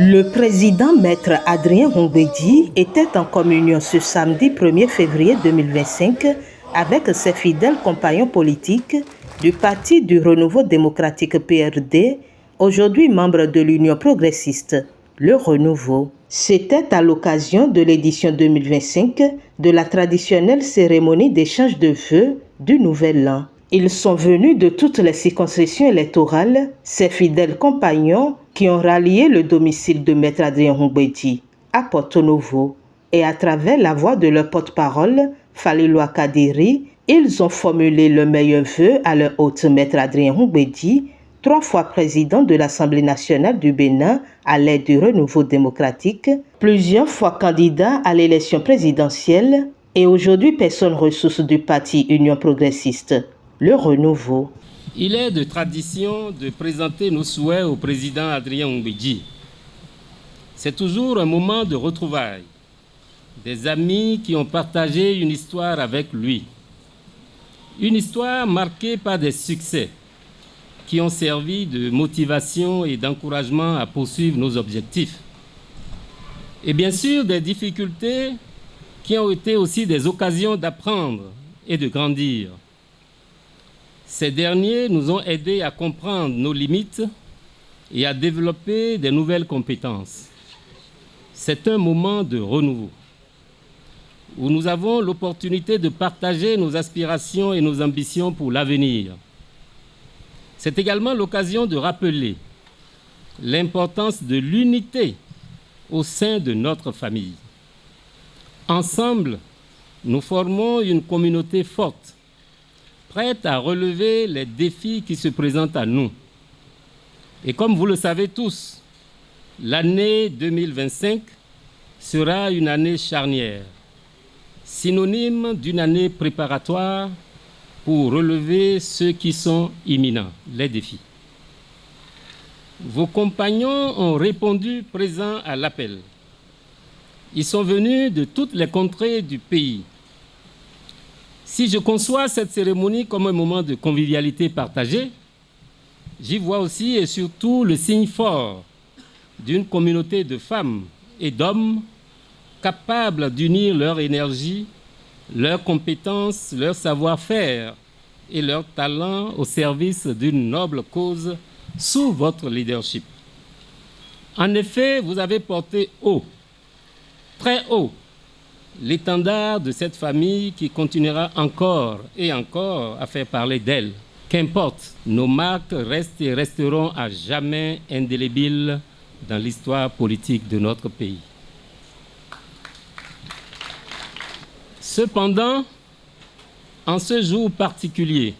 Le président Maître Adrien Hongbeji était en communion ce samedi 1er février 2025 avec ses fidèles compagnons politiques du Parti du Renouveau démocratique PRD, aujourd'hui membre de l'Union progressiste, le Renouveau. C'était à l'occasion de l'édition 2025 de la traditionnelle cérémonie d'échange de vœux du Nouvel An. Ils sont venus de toutes les circonscriptions électorales, ces fidèles compagnons qui ont rallié le domicile de Maître Adrien Hongbeji à Porto-Novo. Et à travers la voix de leur porte-parole, Faliloa Kadiri, ils ont formulé le meilleur vœu à leur hôte Maître Adrien Hongbeji, 3 fois président de l'Assemblée nationale du Bénin à l'aide du Renouveau démocratique, plusieurs fois candidat à l'élection présidentielle et aujourd'hui personne ressource du parti Union progressiste, le Renouveau. Il est de tradition de présenter nos souhaits au président Adrien Hongbeji. C'est toujours un moment de retrouvailles, des amis qui ont partagé une histoire avec lui. Une histoire marquée par des succès qui ont servi de motivation et d'encouragement à poursuivre nos objectifs. Et bien sûr, des difficultés qui ont été aussi des occasions d'apprendre et de grandir. Ces derniers nous ont aidés à comprendre nos limites et à développer de nouvelles compétences. C'est un moment de renouveau où nous avons l'opportunité de partager nos aspirations et nos ambitions pour l'avenir. C'est également l'occasion de rappeler l'importance de l'unité au sein de notre famille. Ensemble, nous formons une communauté forte, prête à relever les défis qui se présentent à nous. Et comme vous le savez tous, l'année 2025 sera une année charnière, synonyme d'une année préparatoire pour relever ceux qui sont imminents, les défis. Vos compagnons ont répondu présents à l'appel. Ils sont venus de toutes les contrées du pays. Si je conçois cette cérémonie comme un moment de convivialité partagée, j'y vois aussi et surtout le signe fort d'une communauté de femmes et d'hommes capables d'unir leur énergie, leurs compétences, leur savoir-faire et leur talent au service d'une noble cause sous votre leadership. En effet, vous avez porté haut, très haut, l'étendard de cette famille qui continuera encore et encore à faire parler d'elle. Qu'importe, nos marques restent et resteront à jamais indélébiles dans l'histoire politique de notre pays. Cependant, en ce jour particulier,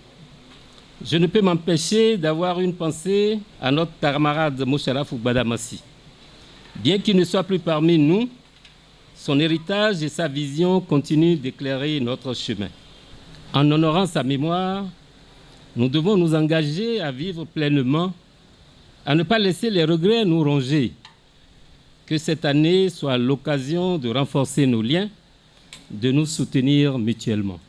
je ne peux m'empêcher d'avoir une pensée à notre camarade Mosharaf Gbadamassi. Bien qu'il ne soit plus parmi nous, son héritage et sa vision continuent d'éclairer notre chemin. En honorant sa mémoire, nous devons nous engager à vivre pleinement, à ne pas laisser les regrets nous ronger. Que cette année soit l'occasion de renforcer nos liens, de nous soutenir mutuellement.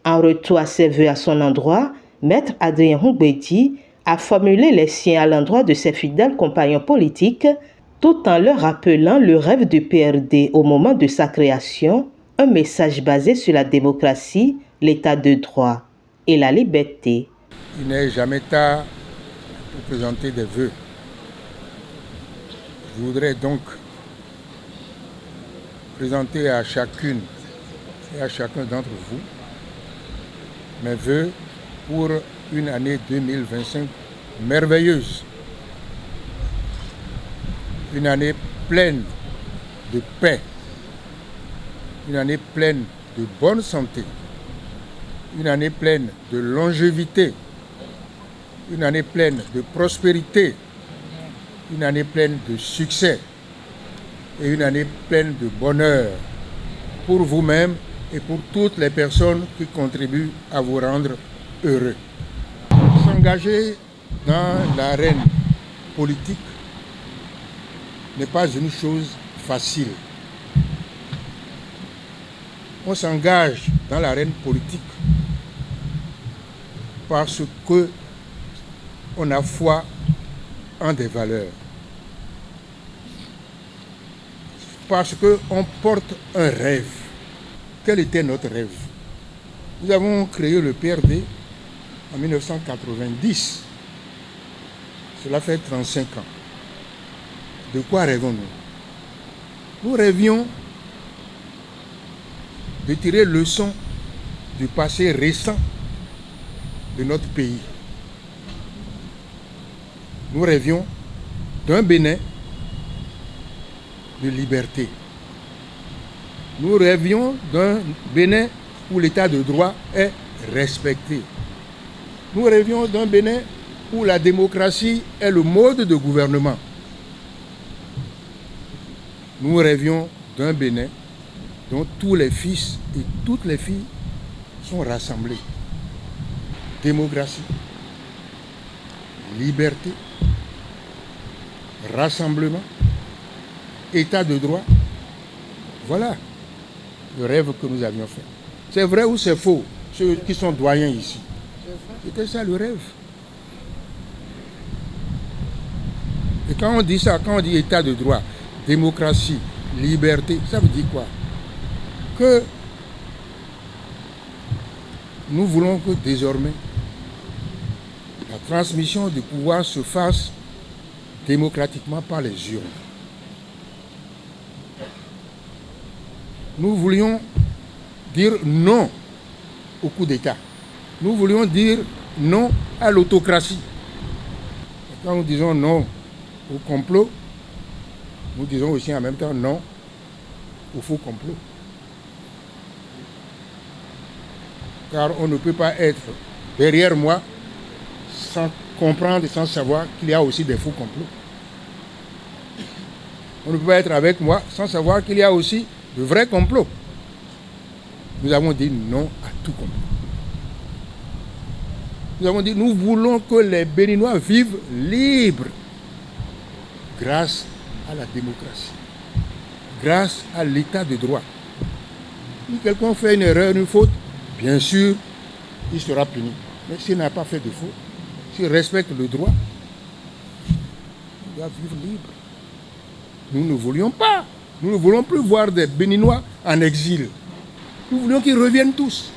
En retour à ses vœux à son endroit, Maître Adrien Hongbeji a formulé les siens à l'endroit de ses fidèles compagnons politiques, tout en leur rappelant le rêve du PRD au moment de sa création, un message basé sur la démocratie, l'état de droit et la liberté. Il n'est jamais tard pour présenter des vœux. Je voudrais donc présenter à chacune et à chacun d'entre vous mes vœux pour une année 2025 merveilleuse. Une année pleine de paix, une année pleine de bonne santé, une année pleine de longévité, une année pleine de prospérité, une année pleine de succès et une année pleine de bonheur pour vous-même et pour toutes les personnes qui contribuent à vous rendre heureux. S'engager dans l'arène politique n'est pas une chose facile. On s'engage dans l'arène politique parce qu'on a foi en des valeurs. parce qu'on porte un rêve. Quel était notre rêve? Nous avons créé le PRD en 1990. Cela fait 35 ans. De quoi rêvons-nous? Nous rêvions de tirer leçon du passé récent de notre pays. Nous rêvions d'un Bénin de liberté. Nous rêvions d'un Bénin où l'état de droit est respecté. Nous rêvions d'un Bénin où la démocratie est le mode de gouvernement. Nous rêvions d'un Bénin dont tous les fils et toutes les filles sont rassemblés. Démocratie, liberté, rassemblement, état de droit. Voilà le rêve que nous avions fait. C'est vrai ou c'est faux, ceux qui sont doyens ici? C'était ça le rêve. Et quand on dit ça, quand on dit état de droit, démocratie, liberté, ça veut dire quoi? Que nous voulons que désormais la transmission du pouvoir se fasse démocratiquement par les urnes. Nous voulions dire non au coup d'État. Nous voulions dire non à l'autocratie. Quand nous disons non au complot, nous disons aussi en même temps non au faux complot. Car on ne peut pas être derrière moi sans comprendre et sans savoir qu'il y a aussi des faux complots. On ne peut pas être avec moi sans savoir qu'il y a aussi de vrais complots. Nous avons dit non à tout complot. Nous avons dit nous voulons que les Béninois vivent libres grâce à la démocratie, grâce à l'état de droit. Si quelqu'un fait une erreur, une faute, bien sûr, il sera puni. Mais s'il n'a pas fait de faute, s'il respecte le droit, il doit vivre libre. Nous ne voulions pas. Nous ne voulons plus voir des Béninois en exil. Nous voulions qu'ils reviennent tous.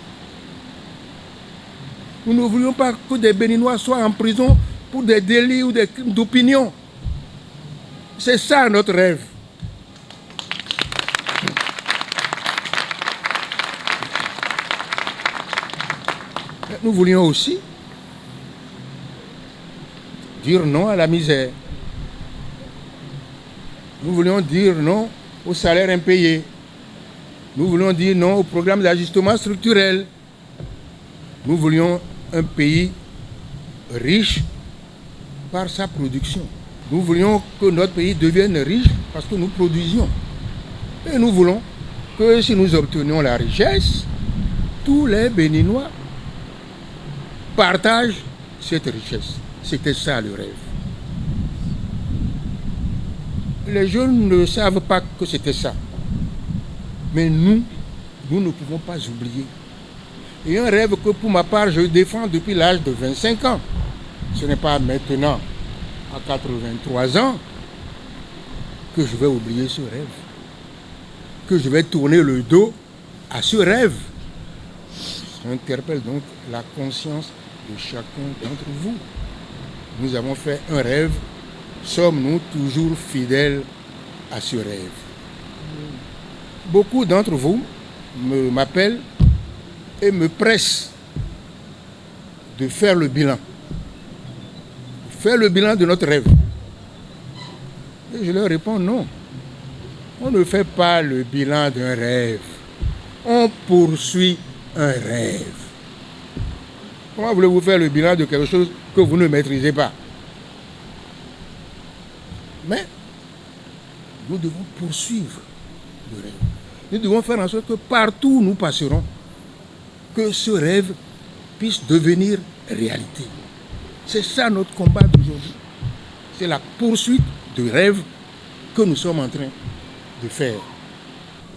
Nous ne voulions pas que des Béninois soient en prison pour des délits ou des crimes d'opinion. C'est ça notre rêve. Nous voulions aussi dire non à la misère. Nous voulions dire non aux salaires impayés. Nous voulions dire non au programme d'ajustement structurel. Nous voulions un pays riche par sa production. Nous voulions que notre pays devienne riche parce que nous produisions. Et nous voulons que si nous obtenions la richesse, tous les Béninois partagent cette richesse. C'était ça le rêve. Les jeunes ne savent pas que c'était ça. Mais nous ne pouvons pas oublier. Et un rêve que pour ma part, je défends depuis l'âge de 25 ans. Ce n'est pas maintenant, à 83 ans, que je vais oublier ce rêve. Que je vais tourner le dos à ce rêve. Ça interpelle donc la conscience de chacun d'entre vous. Nous avons fait un rêve. Sommes-nous toujours fidèles à ce rêve? Beaucoup d'entre vous m'appellent et me pressent de faire le bilan. Faire le bilan de notre rêve. Et je leur réponds non. On ne fait pas le bilan d'un rêve. On poursuit un rêve. Comment voulez-vous faire le bilan de quelque chose que vous ne maîtrisez pas? Mais nous devons poursuivre le rêve. Nous devons faire en sorte que partout où nous passerons, que ce rêve puisse devenir réalité. C'est ça notre combat d'aujourd'hui. C'est la poursuite du rêve que nous sommes en train de faire.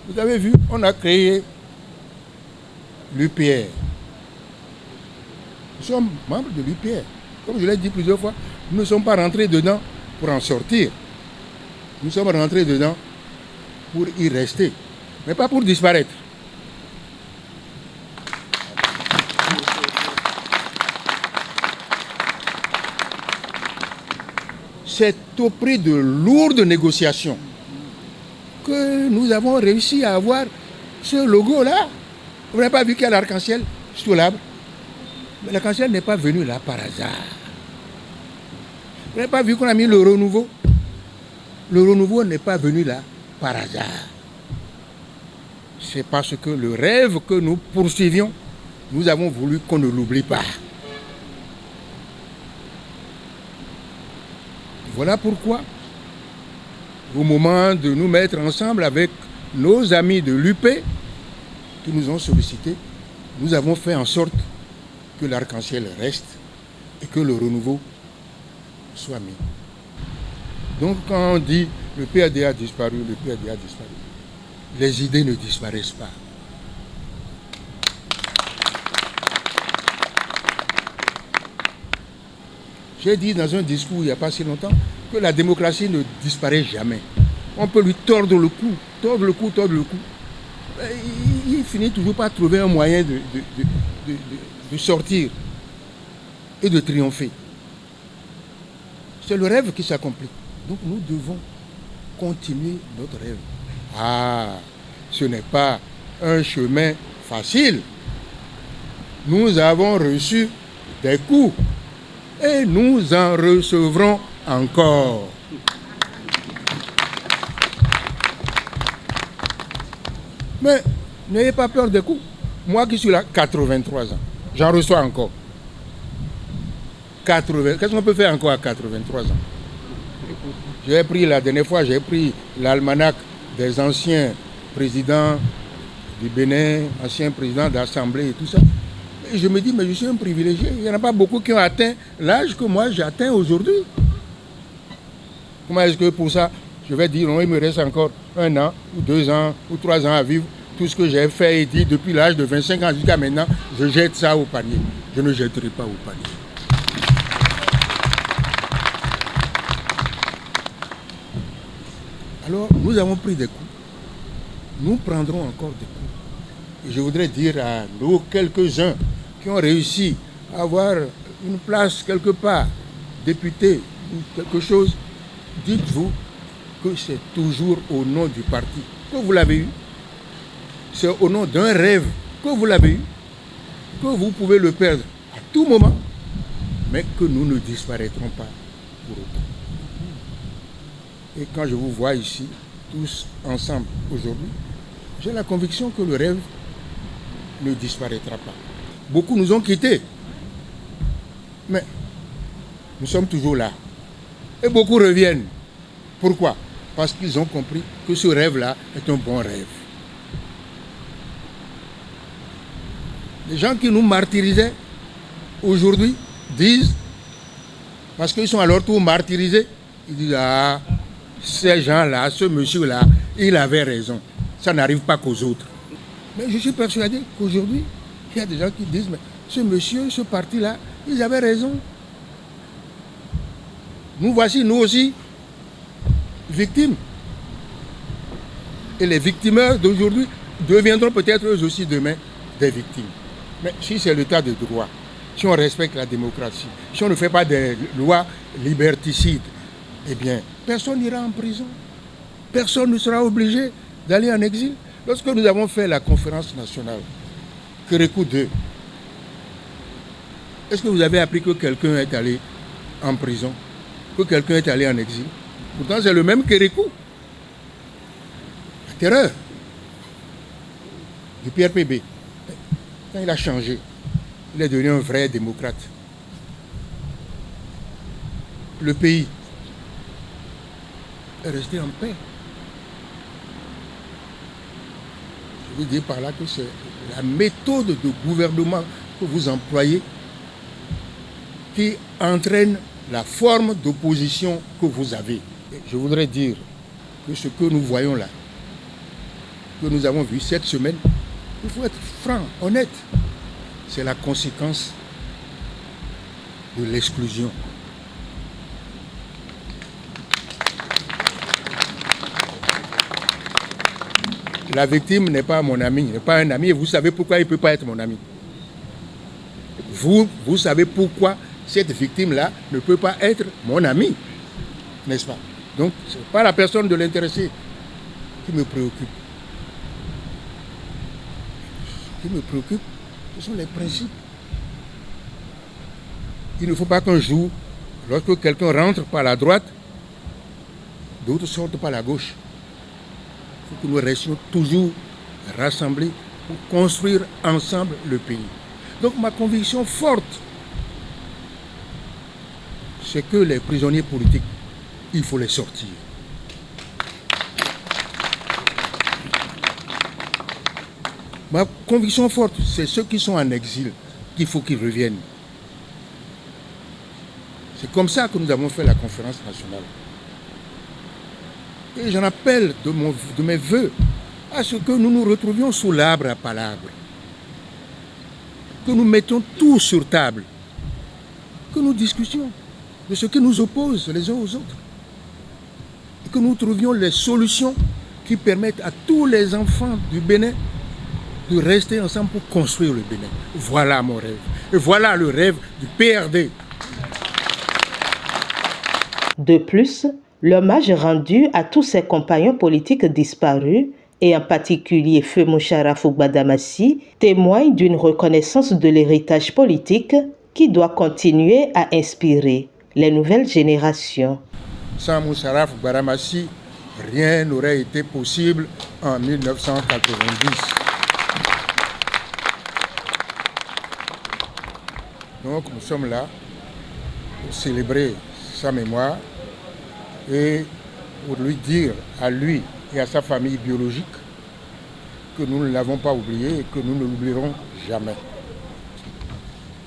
Vous avez vu, on a créé l'UPR. Nous sommes membres de l'UPR. Comme je l'ai dit plusieurs fois, nous ne sommes pas rentrés dedans pour en sortir. Nous sommes rentrés dedans pour y rester, mais pas pour disparaître. C'est au prix de lourdes négociations que nous avons réussi à avoir ce logo-là. Vous n'avez pas vu qu'il y a l'arc-en-ciel sous l'arbre? Mais l'arc-en-ciel n'est pas venu là par hasard. Vous n'avez pas vu qu'on a mis le renouveau? Le renouveau n'est pas venu là par hasard. C'est parce que le rêve que nous poursuivions, nous avons voulu qu'on ne l'oublie pas. Voilà pourquoi, au moment de nous mettre ensemble avec nos amis de l'UP qui nous ont sollicités, nous avons fait en sorte que l'arc-en-ciel reste et que le renouveau soit mis. Donc quand on dit le PAD a disparu, le PAD a disparu, les idées ne disparaissent pas. J'ai dit dans un discours il n'y a pas si longtemps que la démocratie ne disparaît jamais. On peut lui tordre le cou, tordre le cou, tordre le cou. Il finit toujours par trouver un moyen de sortir et de triompher. C'est le rêve qui s'accomplit. Donc nous devons continuer notre rêve. Ah, ce n'est pas un chemin facile. Nous avons reçu des coups et nous en recevrons encore. Mais n'ayez pas peur des coups. Moi qui suis là, 83 ans, j'en reçois encore. Qu'est-ce qu'on peut faire encore à 83 ans? J'ai pris la dernière fois, j'ai pris l'almanach des anciens présidents du Bénin, anciens présidents d'Assemblée et tout ça. Et je me dis, mais je suis un privilégié. Il n'y en a pas beaucoup qui ont atteint l'âge que moi j'atteins aujourd'hui. Comment est-ce que pour ça, je vais dire, non, il me reste encore 1 an, ou 2 ans, ou 3 ans à vivre. Tout ce que j'ai fait et dit depuis l'âge de 25 ans jusqu'à maintenant, je jette ça au panier. Je ne jetterai pas au panier. Alors, nous avons pris des coups. Nous prendrons encore des coups. Et je voudrais dire à nos quelques-uns qui ont réussi à avoir une place quelque part, député ou quelque chose, dites-vous que c'est toujours au nom du parti que vous l'avez eu. C'est au nom d'un rêve que vous l'avez eu, que vous pouvez le perdre à tout moment, mais que nous ne disparaîtrons pas pour autant. Et quand je vous vois ici, tous ensemble aujourd'hui, j'ai la conviction que le rêve ne disparaîtra pas. Beaucoup nous ont quittés, mais nous sommes toujours là. Et beaucoup reviennent. Pourquoi? Parce qu'ils ont compris que ce rêve-là est un bon rêve. Les gens qui nous martyrisaient aujourd'hui disent, parce qu'ils sont à leur tour martyrisés, ils disent, ah, ces gens-là, ce monsieur-là, il avait raison. Ça n'arrive pas qu'aux autres. Mais je suis persuadé qu'aujourd'hui, il y a des gens qui disent, mais ce monsieur, ce parti-là, ils avaient raison. Nous voici, nous aussi, victimes. Et les victimeurs d'aujourd'hui deviendront peut-être eux aussi demain des victimes. Mais si c'est l'état de droit, si on respecte la démocratie, si on ne fait pas des lois liberticides, eh bien, personne n'ira en prison. Personne ne sera obligé d'aller en exil. Lorsque nous avons fait la conférence nationale, Kérékou 2, est-ce que vous avez appris que quelqu'un est allé en prison, que quelqu'un est allé en exil? Pourtant, c'est le même Kérékou. La terreur du Pierre Pébé. Quand il a changé, il est devenu un vrai démocrate. Le pays est resté en paix. Je veux dire par là que c'est la méthode de gouvernement que vous employez qui entraîne la forme d'opposition que vous avez. Et je voudrais dire que ce que nous voyons là, que nous avons vu cette semaine, il faut être franc, honnête. C'est la conséquence de l'exclusion. la victime n'est pas mon ami, n'est pas un ami, et vous savez pourquoi il ne peut pas être mon ami. Vous savez pourquoi cette victime-là ne peut pas être mon ami, n'est-ce pas? Donc, ce n'est pas la personne de l'intéressé qui me préoccupe. Ce qui me préoccupe, ce sont les principes. Il ne faut pas qu'un jour, lorsque quelqu'un rentre par la droite, d'autres sortent par la gauche. Il faut que nous restions toujours rassemblés pour construire ensemble le pays. Donc ma conviction forte, c'est que les prisonniers politiques, il faut les sortir. Ma conviction forte, c'est ceux qui sont en exil, qu'il faut qu'ils reviennent. C'est comme ça que nous avons fait la conférence nationale. Et j'en appelle de mes voeux à ce que nous nous retrouvions sous l'arbre à palabres. Que nous mettions tout sur table. Que nous discutions de ce qui nous oppose les uns aux autres. Et que nous trouvions les solutions qui permettent à tous les enfants du Bénin de rester ensemble pour construire le Bénin. Voilà mon rêve. Et voilà le rêve du PRD. De plus, l'hommage rendu à tous ses compagnons politiques disparus, et en particulier Feu Moucharaf Gbadamassi, témoigne d'une reconnaissance de l'héritage politique qui doit continuer à inspirer les nouvelles générations. Sans Moucharaf Gbadamassi, rien n'aurait été possible en 1990. Donc nous sommes là pour célébrer sa mémoire et pour lui dire à lui et à sa famille biologique que nous ne l'avons pas oublié et que nous ne l'oublierons jamais.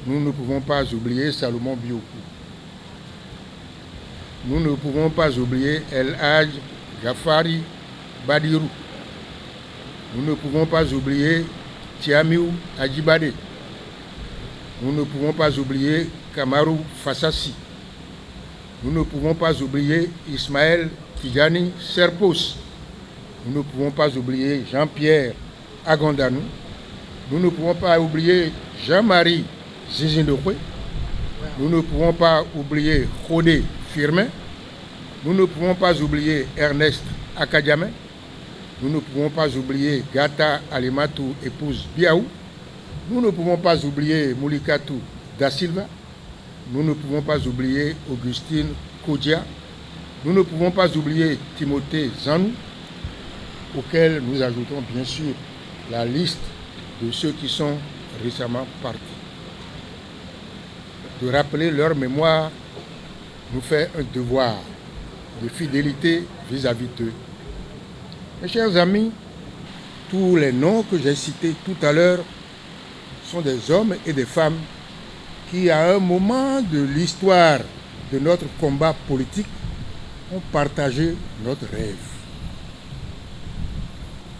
Nous ne pouvons pas oublier Salomon Biokou. Nous ne pouvons pas oublier El Hadj Jafari Badirou. Nous ne pouvons pas oublier Tiamiou Adjibade. Nous ne pouvons pas oublier Kamarou Fassassi. Nous ne pouvons pas oublier Ismaël Tidjani Serpos. Nous ne pouvons pas oublier Jean-Pierre Agandanou. Nous ne pouvons pas oublier Jean-Marie Zizindokwe. Nous ne pouvons pas oublier Khodé Firmin. Nous ne pouvons pas oublier Ernest Akadjamé. Nous ne pouvons pas oublier Gata Alimatou, épouse Biaou. Nous ne pouvons pas oublier Moulikatou Da Silva. Nous ne pouvons pas oublier Augustine Kodia. Nous ne pouvons pas oublier Timothée Zanou, auquel nous ajoutons bien sûr la liste de ceux qui sont récemment partis. De rappeler leur mémoire nous fait un devoir de fidélité vis-à-vis d'eux. Mes chers amis, tous les noms que j'ai cités tout à l'heure sont des hommes et des femmes qui, à un moment de l'histoire de notre combat politique, ont partagé notre rêve.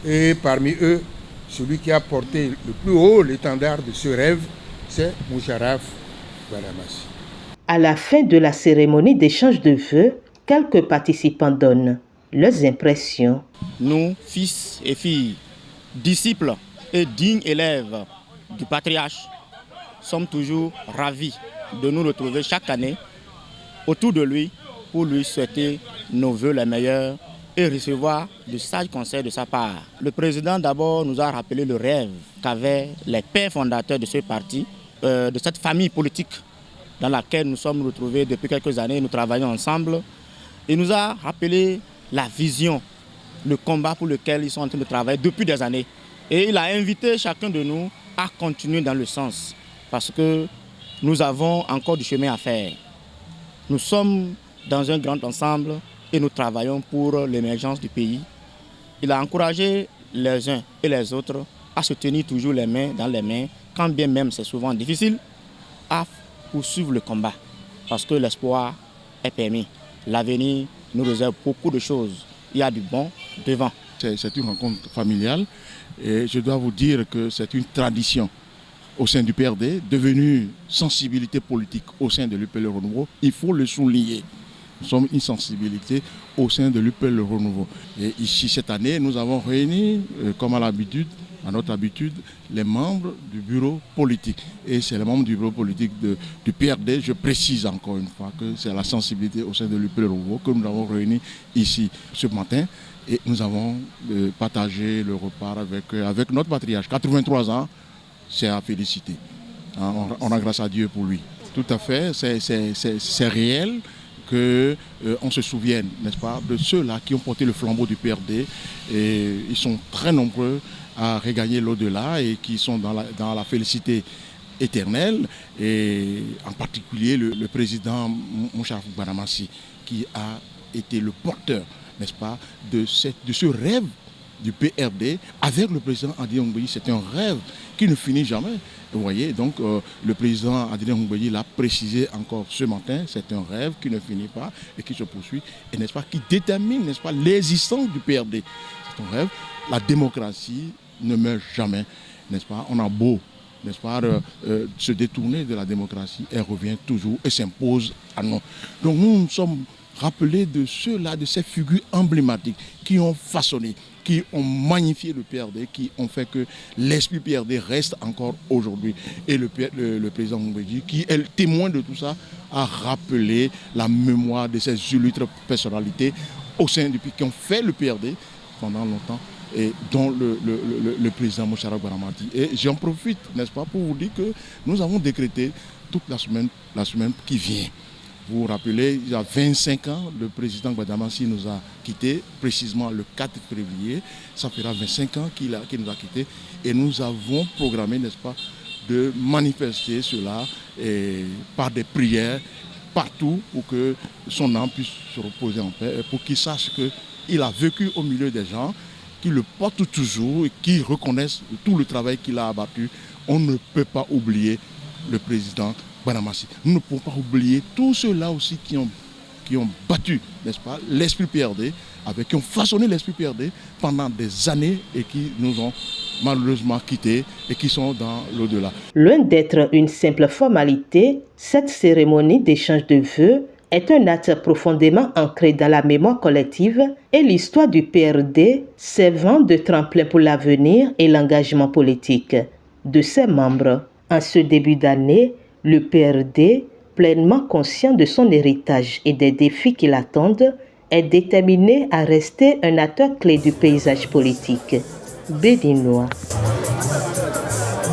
Et parmi eux, celui qui a porté le plus haut l'étendard de ce rêve, c'est Moucharaf Gbadamassi. À la fin de la cérémonie d'échange de vœux, quelques participants donnent leurs impressions. Nous, fils et filles, disciples et dignes élèves du patriarche, sommes toujours ravis de nous retrouver chaque année autour de lui pour lui souhaiter nos vœux les meilleurs et recevoir de sages conseils de sa part. Le président d'abord nous a rappelé le rêve qu'avaient les pères fondateurs de ce parti, de cette famille politique dans laquelle nous sommes retrouvés depuis quelques années, nous travaillons ensemble. Il nous a rappelé la vision, le combat pour lequel ils sont en train de travailler depuis des années. Et il a invité chacun de nous à continuer dans le sens, parce que nous avons encore du chemin à faire. Nous sommes dans un grand ensemble et nous travaillons pour l'émergence du pays. Il a encouragé les uns et les autres à se tenir toujours les mains dans les mains, quand bien même c'est souvent difficile, à poursuivre le combat, parce que l'espoir est permis. L'avenir nous réserve beaucoup de choses. Il y a du bon devant. C'est une rencontre familiale et je dois vous dire que c'est une tradition au sein du PRD, devenue sensibilité politique au sein de l'UPL Renouveau. Il faut le souligner. Nous sommes une sensibilité au sein de l'UPL Le Renouveau. Et ici, cette année, nous avons réuni, comme à notre habitude, les membres du bureau politique. Et c'est les membres du bureau politique du PRD. Je précise encore une fois que c'est la sensibilité au sein de l'UPL Le Renouveau que nous avons réuni ici ce matin. Et nous avons partagé le repas avec notre patriarche. 83 ans, c'est à féliciter. On a grâce à Dieu pour lui. Tout à fait, c'est réel qu'on se souvienne, n'est-ce pas, de ceux-là qui ont porté le flambeau du PRD. Et ils sont très nombreux à regagner l'au-delà et qui sont dans la félicité éternelle. Et en particulier le président Moucharaf Gbadamassi, qui a été le porteur, n'est-ce pas, de ce rêve du PRD avec le président Adrien Ngouéli. C'est un rêve qui ne finit jamais. Vous voyez, donc le président Adrien Ngouéli l'a précisé encore ce matin, c'est un rêve qui ne finit pas et qui se poursuit, et n'est-ce pas, qui détermine, n'est-ce pas, l'existence du PRD. C'est un rêve. La démocratie ne meurt jamais, n'est-ce pas. On a beau, n'est-ce pas, se détourner de la démocratie, elle revient toujours et s'impose à nous. Donc nous sommes rappelés de ceux-là, de ces figures emblématiques qui ont façonné, qui ont magnifié le PRD, qui ont fait que l'esprit PRD reste encore aujourd'hui. Et le président Ngouéli, qui est le témoin de tout ça, a rappelé la mémoire de ces illustres personnalités au sein du pays qui ont fait le PRD pendant longtemps, et dont le président Moucharaf Gbadamassi. Et j'en profite, n'est-ce pas, pour vous dire que nous avons décrété toute la semaine qui vient. Vous vous rappelez, il y a 25 ans, le président Gbadamassi nous a quittés, précisément le 4 février. Ça fera 25 ans qu'il nous a quittés. Et nous avons programmé, n'est-ce pas, de manifester cela par des prières partout pour que son âme puisse se reposer en paix et pour qu'il sache qu'il a vécu au milieu des gens, qu'il le porte toujours et qu'il reconnaisse tout le travail qu'il a abattu. On ne peut pas oublier le président Gbadamassi. Nous ne pouvons pas oublier tous ceux-là aussi qui ont battu, n'est-ce pas, l'esprit PRD, qui ont façonné l'esprit PRD pendant des années et qui nous ont malheureusement quittés et qui sont dans l'au-delà. Loin d'être une simple formalité, cette cérémonie d'échange de vœux est un acte profondément ancré dans la mémoire collective et l'histoire du PRD, servant de tremplin pour l'avenir et l'engagement politique de ses membres. En ce début d'année, le PRD, pleinement conscient de son héritage et des défis qui l'attendent, est déterminé à rester un acteur clé du paysage politique béninois.